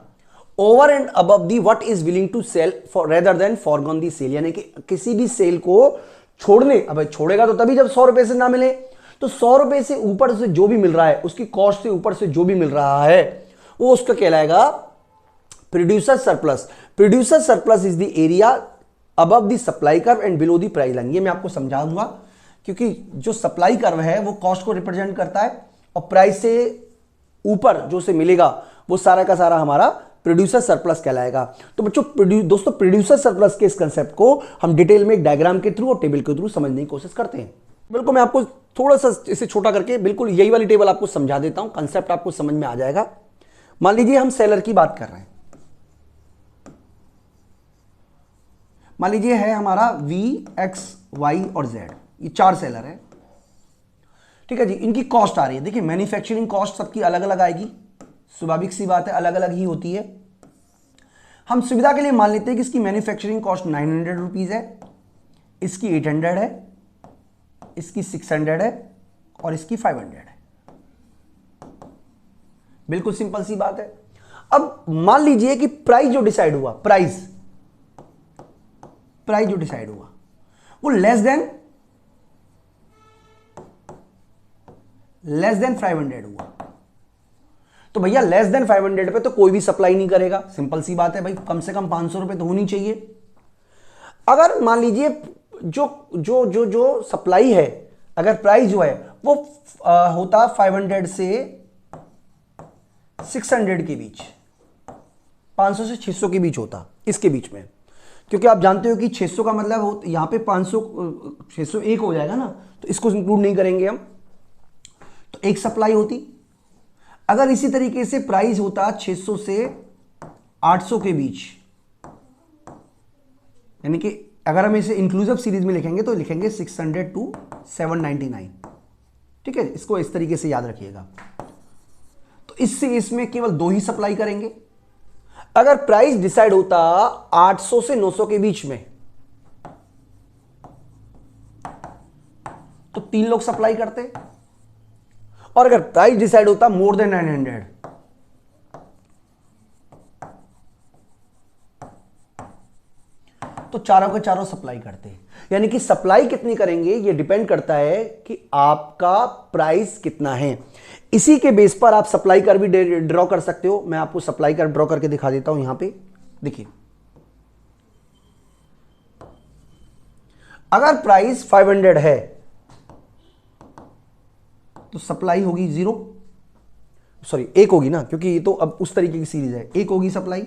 over and above the what is willing to sell for rather than forgone the sale. यानी कि किसी भी सेल को छोड़ने, अब छोड़ेगा तो तभी जब 100 रुपए से ना मिले, तो 100 रुपए से ऊपर से जो भी मिल रहा है, उसकी कॉस्ट से ऊपर से जो भी मिल रहा है वो उसका कहलाएगा producer surplus. Producer surplus is the area above the supply curve and below the price line. ये मैं आपको समझाऊंगा, क्योंकि जो सप्लाई कर्व है वो कॉस्ट को रिप्रेजेंट करता है, और प्राइस से ऊपर जो से मिलेगा वो सारा का सारा हमारा प्रोड्यूसर सरप्लस कहलाएगा। तो बच्चों दोस्तों प्रोड्यूसर सरप्लस के इस कंसेप्ट को हम डिटेल में एक डायग्राम के थ्रू और टेबल के थ्रू समझने की कोशिश करते हैं। बिल्कुल, मैं आपको थोड़ा सा इसे छोटा करके बिल्कुल यही वाली टेबल आपको समझा देता हूं, कंसेप्ट आपको समझ में आ जाएगा। मान लीजिए हम सेलर की बात कर रहे हैं, मान लीजिए है हमारा V, X, Y और Z, ये 4 सेलर है, ठीक है जी। इनकी कॉस्ट आ रही है, देखिए मैन्युफैक्चरिंग कॉस्ट सबकी अलग अलग आएगी, स्वाभाविक सी बात है, अलग अलग ही होती है। हम सुविधा के लिए मान लेते हैं कि इसकी मैन्युफैक्चरिंग कॉस्ट 900 रुपीज है, इसकी 800 है, इसकी 600 है और इसकी 500 है। बिल्कुल सिंपल सी बात है। अब मान लीजिए कि प्राइस जो डिसाइड हुआ, प्राइस जो डिसाइड हुआ वो लेस देन 500 हुआ, तो भैया लेस देन 500 पे तो कोई भी सप्लाई नहीं करेगा, सिंपल सी बात है भाई, कम से कम 500 रुपए तो होनी चाहिए। अगर मान लीजिए जो जो जो जो सप्लाई है, अगर प्राइस जो है वो होता 500 से 600 के बीच, 500 से 600 के बीच होता, इसके बीच में, क्योंकि आप जानते हो कि 600 का मतलब हो यहां पे 500 601 हो जाएगा ना, तो इसको इंक्लूड नहीं करेंगे हम, तो एक सप्लाई होती। अगर इसी तरीके से प्राइस होता 600 से 800 के बीच, यानी कि अगर हम इसे इंक्लूसिव सीरीज में लिखेंगे तो लिखेंगे 600 टू 799, ठीक है, इसको इस तरीके से याद रखिएगा। तो इससे इसमें केवल 2 ही सप्लाई करेंगे। अगर प्राइस डिसाइड होता 800 से 900 के बीच में, तो 3 लोग सप्लाई करते, और अगर प्राइस डिसाइड होता मोर देन 900, तो चारों के चारों सप्लाई करते हैं। यानी कि सप्लाई कितनी करेंगे ये डिपेंड करता है कि आपका प्राइस कितना है, इसी के बेस पर आप सप्लाई कर भी ड्रॉ कर सकते हो। मैं आपको सप्लाई कर ड्रॉ करके दिखा देता हूं। यहां पे देखिए, अगर प्राइस 500 है तो सप्लाई होगी 0, सॉरी 1 होगी ना, क्योंकि ये तो अब उस तरीके की सीरीज है, 1 होगी सप्लाई।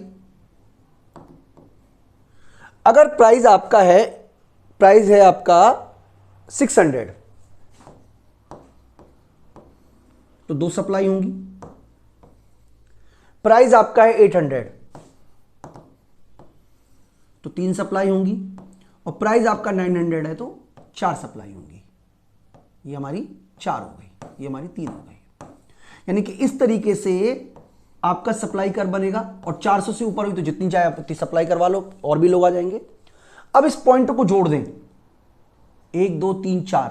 अगर प्राइस आपका है, प्राइस है आपका 600, तो 2 सप्लाई होंगी। प्राइस आपका है 800, तो 3 सप्लाई होंगी, और प्राइस आपका 900 है तो 4 सप्लाई होंगी। ये हमारी 4 हो गई, ये हमारी 3 हो गई। यानी कि इस तरीके से आपका सप्लाई कर बनेगा, और 400 से ऊपर हुई तो जितनी चाहे उतनी सप्लाई करवा लो, और भी लोग आ जाएंगे। अब इस पॉइंट को जोड़ दें, 1 2 3 4,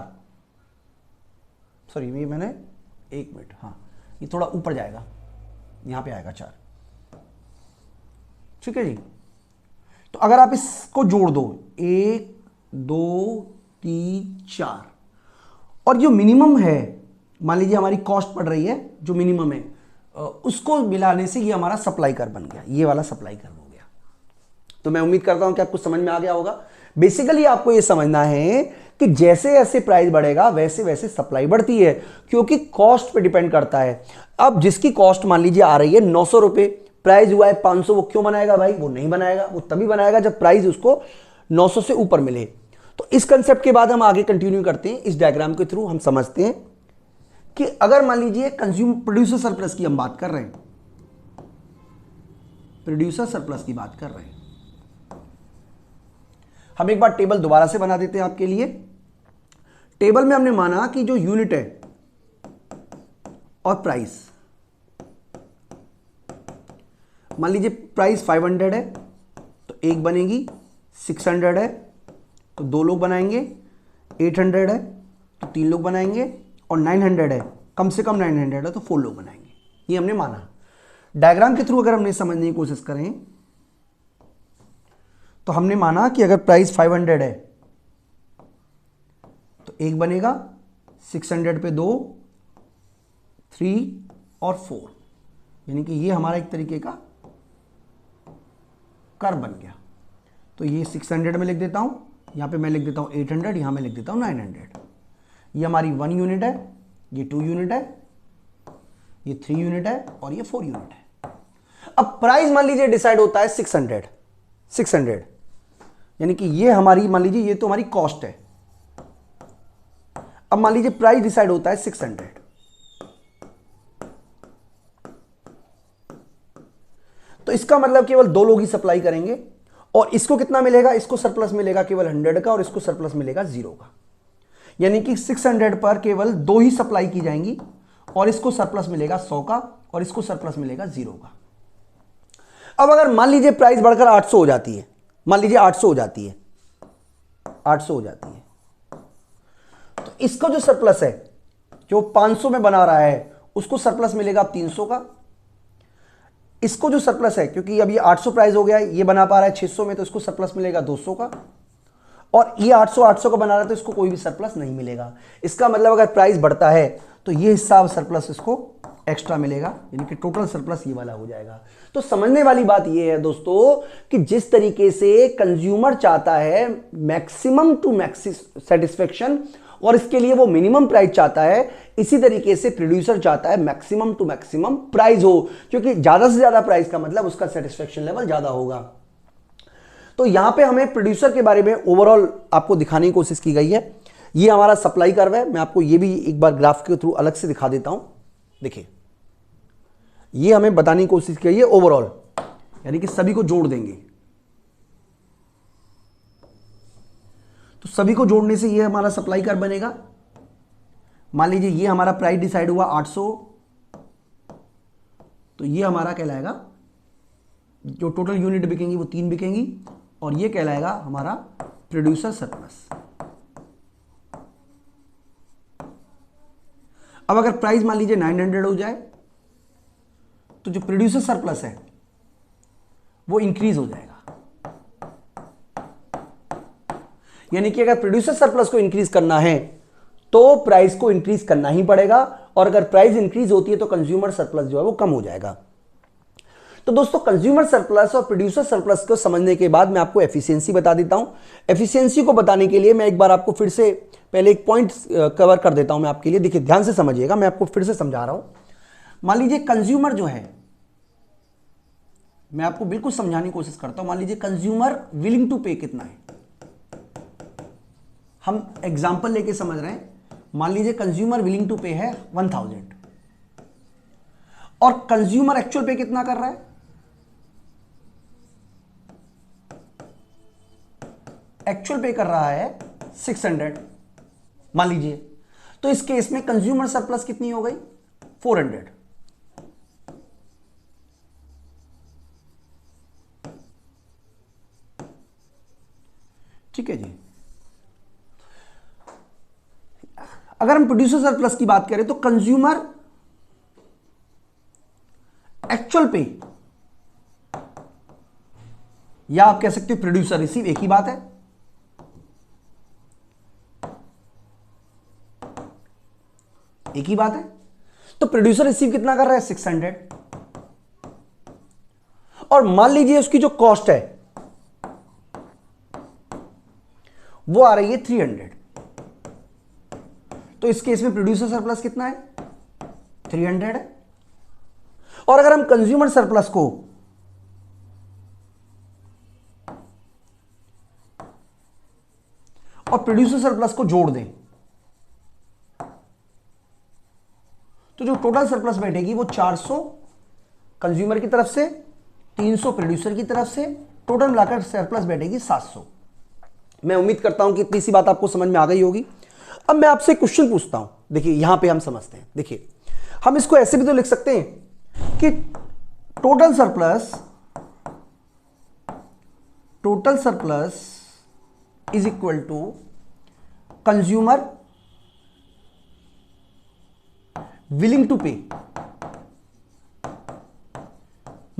सॉरी ये मैंने 1 मिनट, हाँ ये थोड़ा ऊपर जाएगा, यहां पे आएगा 4, ठीक है जी। तो अगर आप इसको जोड़ दो 1 2 3 4, और जो मिनिमम है, मान लीजिए हमारी कॉस्ट पड़ रही है जो मिनिमम है, उसको मिलाने से ये हमारा सप्लाई कर बन गया, ये वाला सप्लाई कर हो गया। तो मैं उम्मीद करता हूं कि आपको समझ में आ गया होगा। बेसिकली आपको ये समझना है कि जैसे जैसे प्राइस बढ़ेगा वैसे वैसे सप्लाई बढ़ती है, क्योंकि कॉस्ट पे डिपेंड करता है। अब जिसकी कॉस्ट मान लीजिए आ रही है 900 रुपए, प्राइस हुआ है 500, वो क्यों बनाएगा भाई? वो नहीं बनाएगा, वो तभी बनाएगा जब प्राइस उसको 900 से ऊपर मिले। तो इस कंसेप्ट के बाद हम आगे कंटिन्यू करते हैं। इस डायग्राम के थ्रू हम समझते हैं कि अगर मान लीजिए प्रोड्यूसर सरप्लस की हम बात कर रहे हैं, प्रोड्यूसर सरप्लस की बात कर रहे हैं, हम एक बार टेबल दोबारा से बना देते हैं आपके लिए। टेबल में हमने माना कि जो यूनिट है और प्राइस, मान लीजिए प्राइस 500 है तो 1 बनेगी, 600 है तो 2 लोग बनाएंगे, 800 है तो 3 लोग बनाएंगे, और 900 है, कम से कम 900 है तो 4 लोग बनाएंगे। ये हमने माना। डायग्राम के थ्रू अगर हमने समझने की कोशिश करें तो हमने माना कि अगर प्राइस 500 है तो 1 बनेगा, 600 पे 2, 3 और 4, यानी कि ये हमारा एक तरीके का कर्व बन गया। तो ये 600 में लिख देता हूं, यहां पे मैं लिख देता हूं 800, यहां मैं लिख देता हूं 900। ये हमारी 1 यूनिट है, ये 2 यूनिट है, ये 3 यूनिट है और ये 4 यूनिट है। अब प्राइस मान लीजिए डिसाइड होता है 600, यानी कि ये हमारी मान लीजिए ये तो हमारी कॉस्ट है। अब मान लीजिए प्राइस डिसाइड होता है 600, तो इसका मतलब केवल दो लोग ही सप्लाई करेंगे और इसको कितना मिलेगा, इसको सरप्लस मिलेगा केवल 100 का और इसको सरप्लस मिलेगा 0 का। यानी कि 600 पर केवल दो ही सप्लाई की जाएंगी और इसको सरप्लस मिलेगा 100 का और इसको सरप्लस मिलेगा 0 का। अब अगर मान लीजिए प्राइस बढ़कर 800 हो जाती है, मान लीजिए 800 हो जाती है, 800 हो जाती है, तो इसको जो सरप्लस है, जो 500 में बना रहा है, उसको सरप्लस मिलेगा 300 का। इसको जो सरप्लस है, क्योंकि अब ये 800 प्राइस हो गया है, ये बना पा रहा है 600 में, तो इसको सरप्लस मिलेगा 200 का। और ये 800 का बना रहा है तो इसको कोई भी सरप्लस नहीं मिलेगा। इसका मतलब अगर प्राइस बढ़ता है तो ये हिस्सा सरप्लस इसको एक्स्ट्रा मिलेगा, यानी कि टोटल सरप्लस ये वाला हो जाएगा। तो समझने वाली बात ये है दोस्तों कि जिस तरीके से कंज्यूमर चाहता है मैक्सिमम टू मैक्सिम सेटिस्फेक्शन और इसके लिए वो मिनिमम प्राइस चाहता है, इसी तरीके से प्रोड्यूसर चाहता है मैक्सिमम टू मैक्सिमम प्राइस हो, क्योंकि ज्यादा से ज्यादा प्राइस का मतलब उसका सेटिस्फेक्शन लेवल ज्यादा होगा। तो यहां पे हमें प्रोड्यूसर के बारे में ओवरऑल आपको दिखाने की कोशिश की गई है। ये हमारा सप्लाई कर्व है, मैं आपको ये भी एक बार ग्राफ के थ्रू अलग से दिखा देता हूं। देखिए, ये हमें बताने की कोशिश की गई है ओवरऑल, यानी कि सभी को जोड़ देंगे, तो सभी को जोड़ने से ये हमारा सप्लाई कर्व बनेगा। मान लीजिए ये हमारा प्राइस डिसाइड हुआ 800, तो ये हमारा कहलाएगा, जो टोटल यूनिट बिकेंगी वो 3 बिकेंगी और ये कहलाएगा हमारा प्रोड्यूसर सरप्लस। अब अगर प्राइस मान लीजिए 900 हो जाए तो जो प्रोड्यूसर सरप्लस है वो इंक्रीज हो जाएगा। यानी कि अगर प्रोड्यूसर सरप्लस को इंक्रीज करना है तो प्राइस को इंक्रीज करना ही पड़ेगा, और अगर प्राइस इंक्रीज होती है तो कंज्यूमर सरप्लस जो है वो कम हो जाएगा। तो दोस्तों, कंज्यूमर सरप्लस और प्रोड्यूसर सरप्लस को समझने के बाद मैं आपको एफिशिएंसी बता देता हूं। एफिशिएंसी को बताने के लिए मैं एक बार आपको फिर से पहले एक पॉइंट कवर कर देता हूं मैं आपके लिए। देखिए, ध्यान से समझिएगा, मैं आपको फिर से समझा रहा हूं। मान लीजिए कंज्यूमर जो है, मैं आपको बिल्कुल समझाने की कोशिश करता हूं। मान लीजिए कंज्यूमर विलिंग टू पे कितना है, हम एग्जांपल लेके समझ रहे हैं। मान लीजिए कंज्यूमर विलिंग टू पे है 1000 और कंज्यूमर एक्चुअल पे कितना कर रहा है, एक्चुअल पे कर रहा है 600 मान लीजिए। तो इस केस में कंज्यूमर सरप्लस कितनी हो गई, 400। ठीक है जी। अगर हम प्रोड्यूसर सरप्लस की बात करें तो कंज्यूमर एक्चुअल पे, या आप कह सकते हो प्रोड्यूसर रिसीव, एक ही बात है। एक ही बात है। तो प्रोड्यूसर रिसीव कितना कर रहा है, 600, और मान लीजिए उसकी जो कॉस्ट है वो आ रही है 300। तो इस केस में प्रोड्यूसर सरप्लस कितना है, 300 है। और अगर हम कंज्यूमर सरप्लस को और प्रोड्यूसर सरप्लस को जोड़ दें तो जो टोटल सरप्लस बैठेगी वो 400 कंज्यूमर की तरफ से, 300 प्रोड्यूसर की तरफ से, टोटल मिलाकर सरप्लस बैठेगी 700। मैं उम्मीद करता हूं कि इतनी सी बात आपको समझ में आ गई होगी। अब मैं आपसे क्वेश्चन पूछता हूं, देखिए यहां पे हम समझते हैं। देखिए, हम इसको ऐसे भी तो लिख सकते हैं कि total surplus is equal to consumer willing to pay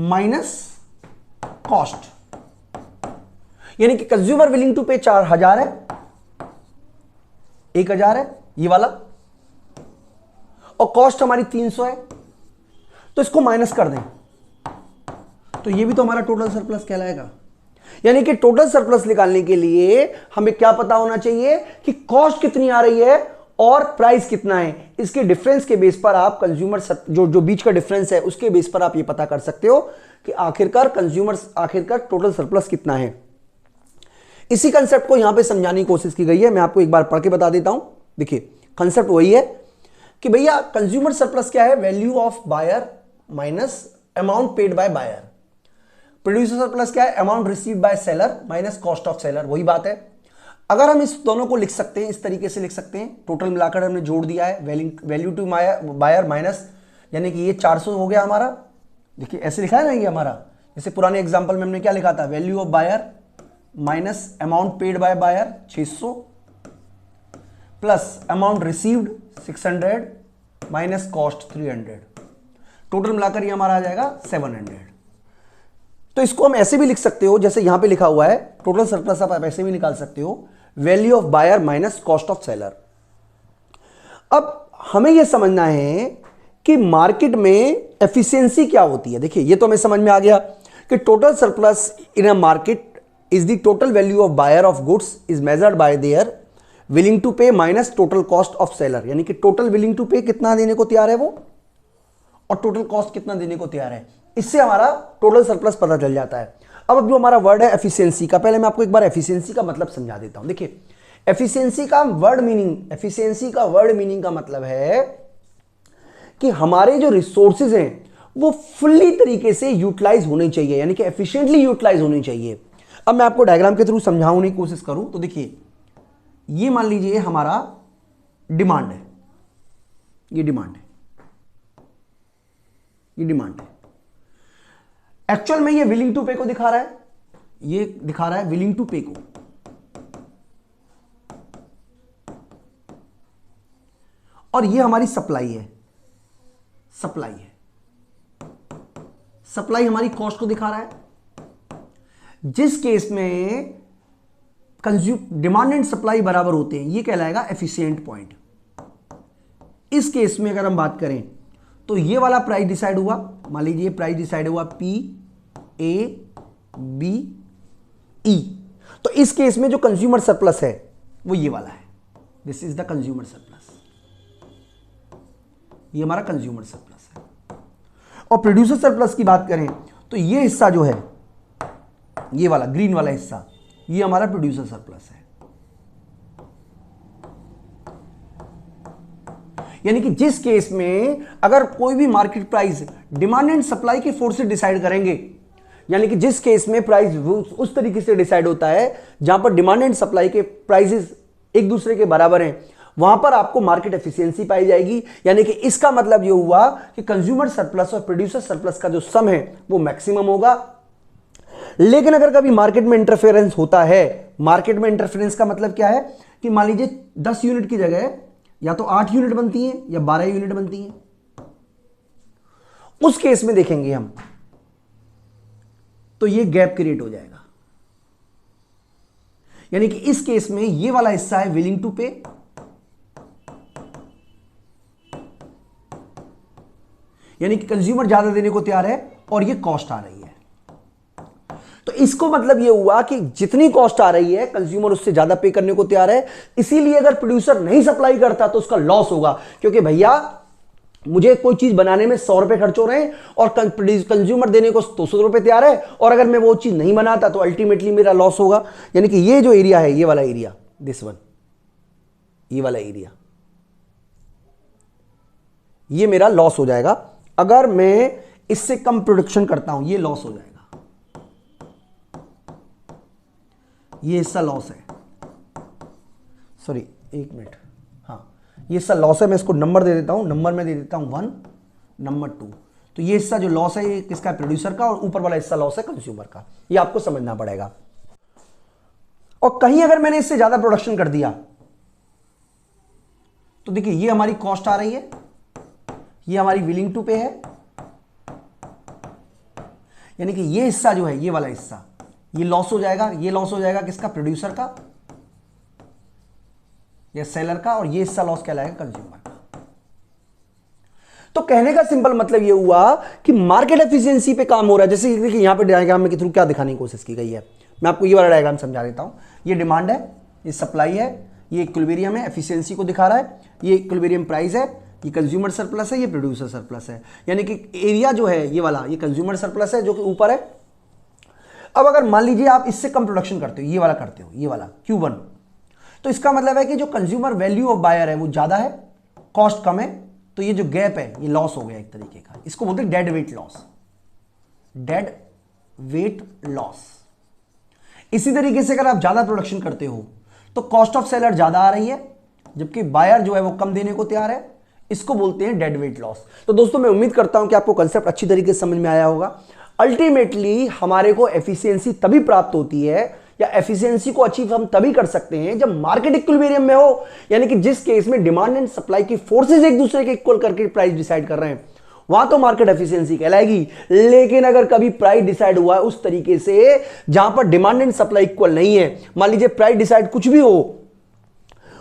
minus cost. यानी कि कंज्यूमर विलिंग टू पे 4000 है, 1000 है ये वाला, और कॉस्ट हमारी 300 है, तो इसको माइनस कर दें तो ये भी तो हमारा टोटल सरप्लस कहलाएगा। यानी कि टोटल सरप्लस निकालने के लिए हमें क्या पता होना चाहिए कि कॉस्ट कितनी आ रही है और प्राइस कितना है। इसके डिफरेंस के बेस पर आप कंज्यूमर जो बीच का डिफरेंस है उसके बेस पर आप ये पता कर सकते हो कि आखिरकार टोटल सरप्लस कितना है। इसी कंसेप्ट को यहां पे समझाने की कोशिश की गई है। मैं आपको एक बार पढ़ के बता देता हूं। देखिए, कंसेप्ट वही है कि भैया कंज्यूमर सरप्लस क्या है, value of buyer minus amount paid by buyer. Producer surplus क्या है, amount received by seller minus cost of seller, वही बात है। अगर हम इस दोनों को लिख सकते हैं, इस तरीके से लिख सकते हैं, टोटल मिलाकर हमने जोड़ दिया है, वैल्यू टू बायर माइनस, यानी कि ये 400 हो गया हमारा। देखिए ऐसे लिखा है ना ये हमारा, जैसे पुराने एग्जांपल में हमने क्या लिखा था, value of buyer minus amount paid by buyer 600 plus amount received 600 minus cost 300, total मिलाकर ये हमारा आ जाएगा 700। तो इसको हम ऐसे भी लिख सकते हो, जैसे यहां पे लिखा हुआ है टोटल सरप्लस, आप ऐसे भी निकाल सकते हो, value of buyer minus cost of seller. अब हमें यह समझना है कि मार्केट में एफिशिएंसी क्या होती है। देखिए ये तो हमें समझ में आ गया कि total surplus in a market is the total value of buyer of goods is measured by their willing to pay minus total cost of seller, यानी कि टोटल विलिंग टू पे कितना देने को तैयार है वो, और टोटल कॉस्ट कितना देने को तैयार है। इससे हमारा टोटल सरप्लस पता चल जाता है। अब जो हमारा वर्ड है एफिशिएंसी का, पहले मैं आपको एक बार एफिशिएंसी का मतलब समझा देता हूं। देखिए एफिशिएंसी का वर्ड मीनिंग का मतलब है कि हमारे जो रिसोर्सेज हैं वो फुल्ली तरीके से यूटिलाइज होने चाहिए, यानी कि एफिशिएंटली यूटिलाइज होनी चाहिए। अब मैं आपको डायग्राम के थ्रू समझाने की कोशिश करूं तो देखिए ये मान लीजिए हमारा डिमांड है, ये डिमांड है। एक्चुअल में ये विलिंग टू पे को दिखा रहा है, ये दिखा रहा है विलिंग टू पे को, और ये हमारी सप्लाई है, सप्लाई हमारी कॉस्ट को दिखा रहा है। जिस केस में डिमांड एंड सप्लाई बराबर होते हैं ये कहलाएगा एफिशिएंट पॉइंट। इस केस में अगर हम बात करें तो ये वाला प्राइस डिसाइड हुआ, मान लीजिए प्राइस डिसाइड हुआ P A B E, तो इस केस में जो कंज्यूमर सरप्लस है वो ये वाला है, this is the consumer surplus, ये हमारा कंज्यूमर सरप्लस है। और प्रोड्यूसर सरप्लस की बात करें तो ये हिस्सा जो है, ये वाला ग्रीन वाला हिस्सा, ये हमारा प्रोड्यूसर सरप्लस है। यानी कि जिस केस में अगर कोई भी market price demand and supply के फोर्स से डिसाइड करेंगे, यानी कि जिस केस में प्राइस उस तरीके से डिसाइड होता है जहां पर डिमांड एंड सप्लाई के प्राइसेस एक दूसरे के बराबर हैं, वहां पर आपको मार्केट एफिशिएंसी पाई जाएगी। यानी कि इसका मतलब यह हुआ कि कंज्यूमर सरप्लस और प्रोड्यूसर सरप्लस का जो सम है वो मैक्सिमम होगा। लेकिन अगर कभी मार्केट में इंटरफेरेंस होता है, मार्केट में इंटरफेरेंस का मतलब क्या है कि मान लीजिए 10 यूनिट की जगह या तो 8 यूनिट बनती हैं या 12 यूनिट बनती हैं, उस केस में देखेंगे हम तो ये गैप क्रिएट हो जाएगा। यानी कि इस केस में ये वाला हिस्सा है विलिंग टू पे, यानी कि कंज्यूमर ज्यादा देने को तैयार है और ये कॉस्ट आ रही है। तो इसको मतलब ये हुआ कि जितनी कॉस्ट आ रही है कंज्यूमर उससे ज्यादा पे करने को तैयार है। इसीलिए अगर प्रोड्यूसर नहीं सप्लाई करता तो उसका लॉस होगा, क्योंकि भैया मुझे कोई चीज बनाने में 100 रुपए खर्च हो रहे हैं और कंज्यूमर देने को 200 रुपए तैयार है, और अगर मैं वो चीज नहीं बनाता तो अल्टीमेटली मेरा लॉस होगा। यानी कि ये जो एरिया है, ये वाला एरिया, दिस वन, ये वाला एरिया, ये मेरा लॉस हो जाएगा। अगर मैं इससे कम प्रोडक्शन करता हूं ये लॉस हो जाएगा, ये हिस्सा लॉस है। सॉरी एक मिनट, हाँ ये हिस्सा लॉस है। मैं इसको नंबर दे देता हूं, नंबर में दे देता हूं 1, नंबर 2। तो ये हिस्सा जो लॉस है ये किसका, प्रोड्यूसर का, और ऊपर वाला हिस्सा लॉस है कंज्यूमर का। ये आपको समझना पड़ेगा। और कहीं अगर मैंने इससे ज्यादा प्रोडक्शन कर दिया तो देखिए ये हमारी कॉस्ट आ रही है, ये हमारी विलिंग टू पे है। यानी कि ये हिस्सा जो है, ये वाला हिस्सा, ये लॉस हो जाएगा। ये लॉस हो जाएगा किसका, प्रोड्यूसर का या सेलर का, और ये हिस्सा लॉस कहलाएगा कंज्यूमर का। तो कहने का सिंपल मतलब ये हुआ कि मार्केट एफिशिएंसी पे काम हो रहा है। जैसे देखिए यहां पे डायग्राम में के थ्रू क्या दिखाने की कोशिश की गई है, मैं आपको ये वाला डायग्राम समझा देता हूं। ये डिमांड है, ये सप्लाई है, ये इक्विलिब्रियम है, एफिशिएंसी को दिखा रहा है, ये इक्विलिब्रियम प्राइस है, ये कंज्यूमर सरप्लस है, ये प्रोड्यूसर सरप्लस है। यानी कि एरिया जो है ये वाला, ये कंज्यूमर सरप्लस है जो कि ऊपर है। अब अगर मान लीजिए आप इससे कम प्रोडक्शन करते हो, ये वाला करते हो, ये वाला Q1, तो इसका मतलब है कि जो कंज्यूमर वैल्यू ऑफ बायर है वो ज्यादा है, कॉस्ट कम है, तो ये जो गैप है ये लॉस हो गया एक तरीके का, इसको बोलते हैं dead weight loss, dead weight loss. इसी तरीके से अगर आप ज्यादा प्रोडक्शन करते हो तो कॉस्ट ऑफ सेलर ज्यादा आ रही है, जबकि बायर जो है वो कम देने को तैयार है, इसको बोलते हैं डेड वेट लॉस। तो दोस्तों मैं उम्मीद करता हूं कि आपको कंसेप्ट अच्छी तरीके से समझ में आया होगा। अल्टीमेटली हमारे को एफिशिएंसी तभी प्राप्त होती है, या एफिशिएंसी को अचीव हम तभी कर सकते हैं जब मार्केट इक्विलिब्रियम में हो, यानी कि जिस केस में डिमांड एंड सप्लाई की फोर्सेज एक दूसरे के इक्वल करके प्राइस डिसाइड कर रहे हैं, वहां तो मार्केट एफिशिएंसी कहलाएगी। लेकिन अगर कभी प्राइस डिसाइड हुआ है उस तरीके से जहां पर डिमांड एंड सप्लाई इक्वल नहीं है, मान लीजिए प्राइस डिसाइड कुछ भी हो,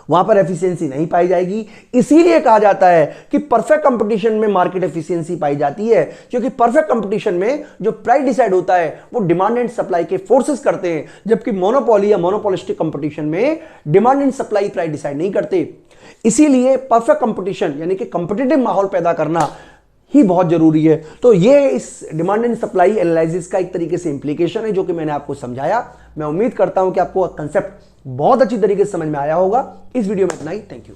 वहां पर एफिशिएंसी नहीं पाई जाएगी। इसीलिए कहा जाता है कि परफेक्ट कंपटीशन में मार्केट एफिशिएंसी पाई जाती है, क्योंकि परफेक्ट कंपटीशन में जो प्राइस डिसाइड होता है वो डिमांड एंड सप्लाई के फोर्सेस करते हैं, जबकि मोनोपोली या मोनोपोलिस्टिक कंपटीशन में demand and supply price decide नहीं करते। इसीलिए परफेक्ट कंपटीशन यानी कि कंपटीटिव माहौल पैदा करना ही बहुत जरूरी है। तो ये इस डिमांड एंड सप्लाई एनालिसिस का एक तरीके से इंप्लीकेशन है जो कि मैंने आपको समझाया। मैं उम्मीद करता हूं कि आपको कंसेप्ट बहुत अच्छी तरीके से समझ में आया होगा। इस वीडियो में इतना ही, थैंक यू।